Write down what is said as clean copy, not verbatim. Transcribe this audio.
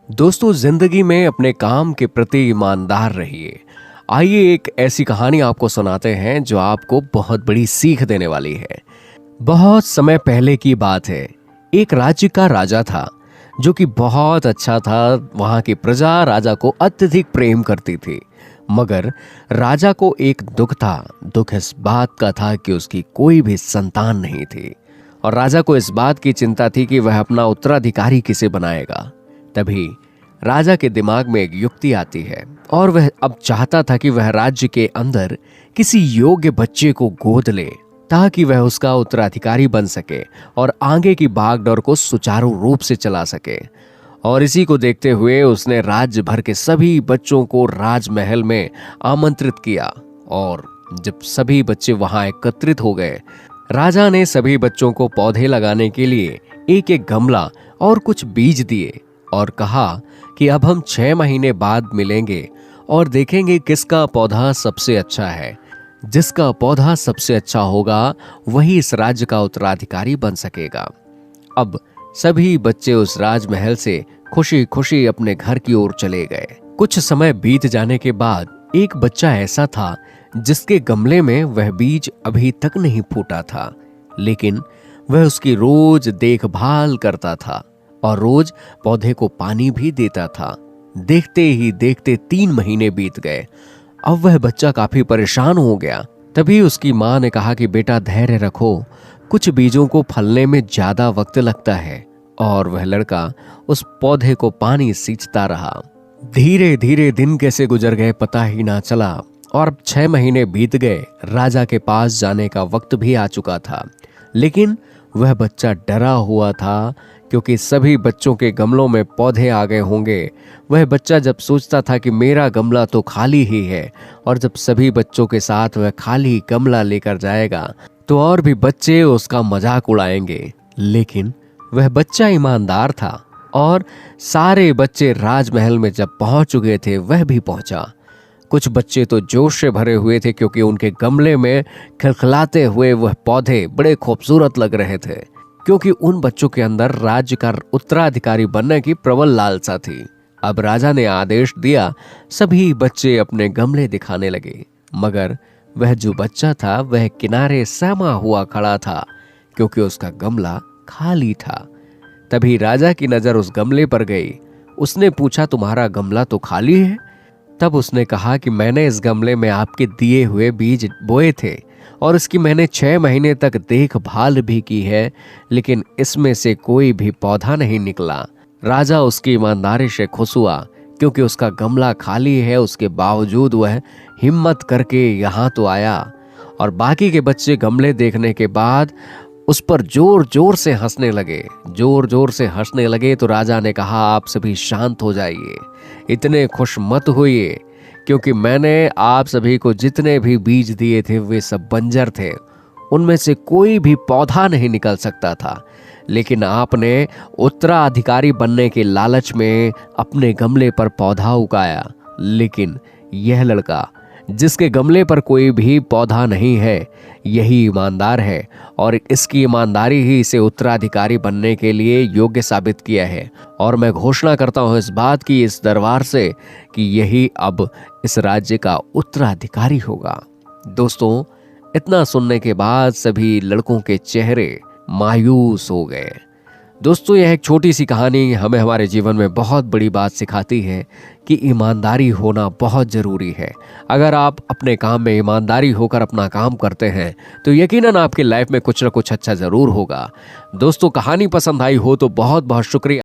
दोस्तों, जिंदगी में अपने काम के प्रति ईमानदार रहिए। आइए एक ऐसी कहानी आपको सुनाते हैं जो आपको बहुत बड़ी सीख देने वाली है। बहुत समय पहले की बात है। एक राज्य का राजा था जो कि बहुत अच्छा था। वहां की प्रजा राजा को अत्यधिक प्रेम करती थी। मगर राजा को एक दुख था। दुख इस बात का था कि उसकी कोई भी संतान नहीं थी और राजा को इस बात की चिंता थी कि वह अपना उत्तराधिकारी किसे बनाएगा। तभी राजा के दिमाग में एक युक्ति आती है और वह अब चाहता था कि वह राज्य के अंदर किसी योग्य बच्चे को गोद ले ताकि वह उसका उत्तराधिकारी बन सके और आगे की भागदौड़ को सुचारू रूप से चला सके। और इसी को देखते हुए उसने राज्य भर के सभी बच्चों को राजमहल में आमंत्रित किया। और जब सभी बच्चे वहां एकत्रित हो गए, राजा ने सभी बच्चों को पौधे लगाने के लिए एक एक गमला और कुछ बीज दिए और कहा कि अब हम 6 महीने बाद मिलेंगे और देखेंगे किसका पौधा सबसे अच्छा है। जिसका पौधा सबसे अच्छा होगा वही इस राज्य का उत्तराधिकारी बन सकेगा। अब सभी बच्चे उस राजमहल से खुशी खुशी अपने घर की ओर चले गए। कुछ समय बीत जाने के बाद एक बच्चा ऐसा था जिसके गमले में वह बीज अभी तक नहीं फूटा था, लेकिन वह उसकी रोज देखभाल करता था और रोज पौधे को पानी भी देता था। देखते ही देखते 3 महीने बीत गए। अब वह बच्चा काफी परेशान हो गया। तभी उसकी माँ ने कहा कि बेटा धैर्य रखो, कुछ बीजों को फलने में ज्यादा वक्त लगता है। और वह लड़का उस पौधे को पानी सींचता रहा। धीरे धीरे दिन कैसे गुजर गए पता ही ना चला और अब 6 महीने बीत गए। राजा के पास जाने का वक्त भी आ चुका था, लेकिन वह बच्चा डरा हुआ था क्योंकि सभी बच्चों के गमलों में पौधे आ गए होंगे। वह बच्चा जब सोचता था कि मेरा गमला तो खाली ही है और जब सभी बच्चों के साथ वह खाली गमला लेकर जाएगा तो और भी बच्चे उसका मजाक उड़ाएंगे। लेकिन वह बच्चा ईमानदार था और सारे बच्चे राजमहल में जब पहुंच चुके थे वह भी पहुंचा। कुछ बच्चे तो जोश से भरे हुए थे क्योंकि उनके गमले में खिलखिलाते हुए वह पौधे बड़े खूबसूरत लग रहे थे, क्योंकि उन बच्चों के अंदर राज्य का उत्तराधिकारी बनने की प्रबल लालसा थी। अब राजा ने आदेश दिया, सभी बच्चे अपने गमले दिखाने लगे। मगर वह जो बच्चा था वह किनारे सहमा हुआ खड़ा था क्योंकि उसका गमला खाली था। तभी राजा की नजर उस गमले पर गई। उसने पूछा, तुम्हारा गमला तो खाली है? तब उसने कहा कि मैंने इस गमले में आपके दिए हुए बीज बोए थे और इसकी मैंने 6 महीने तक देखभाल भी की है, लेकिन इसमें से कोई भी पौधा नहीं निकला। राजा उसकी ईमानदारी से खुश हुआ क्योंकि उसका गमला खाली है, उसके बावजूद वह हिम्मत करके यहाँ तो आया। और बाकी के बच्चे गमले देखने के बाद उस पर जोर जोर से हंसने लगे। जोर जोर से हंसने लगे तो राजा ने कहा, आप सभी शांत हो जाइए, इतने खुश मत होइए, क्योंकि मैंने आप सभी को जितने भी बीज दिए थे वे सब बंजर थे, उनमें से कोई भी पौधा नहीं निकल सकता था। लेकिन आपने उत्तराधिकारी बनने के लालच में अपने गमले पर पौधा उगाया। लेकिन यह लड़का जिसके गमले पर कोई भी पौधा नहीं है, यही ईमानदार है और इसकी ईमानदारी ही इसे उत्तराधिकारी बनने के लिए योग्य साबित किया है। और मैं घोषणा करता हूं इस बात की इस दरबार से कि यही अब इस राज्य का उत्तराधिकारी होगा। दोस्तों, इतना सुनने के बाद सभी लड़कों के चेहरे मायूस हो गए। दोस्तों, यह एक छोटी सी कहानी हमें हमारे जीवन में बहुत बड़ी बात सिखाती है कि ईमानदारी होना बहुत ज़रूरी है। अगर आप अपने काम में ईमानदारी होकर अपना काम करते हैं तो यकीनन आपकी लाइफ में कुछ ना कुछ अच्छा ज़रूर होगा। दोस्तों, कहानी पसंद आई हो तो बहुत बहुत शुक्रिया।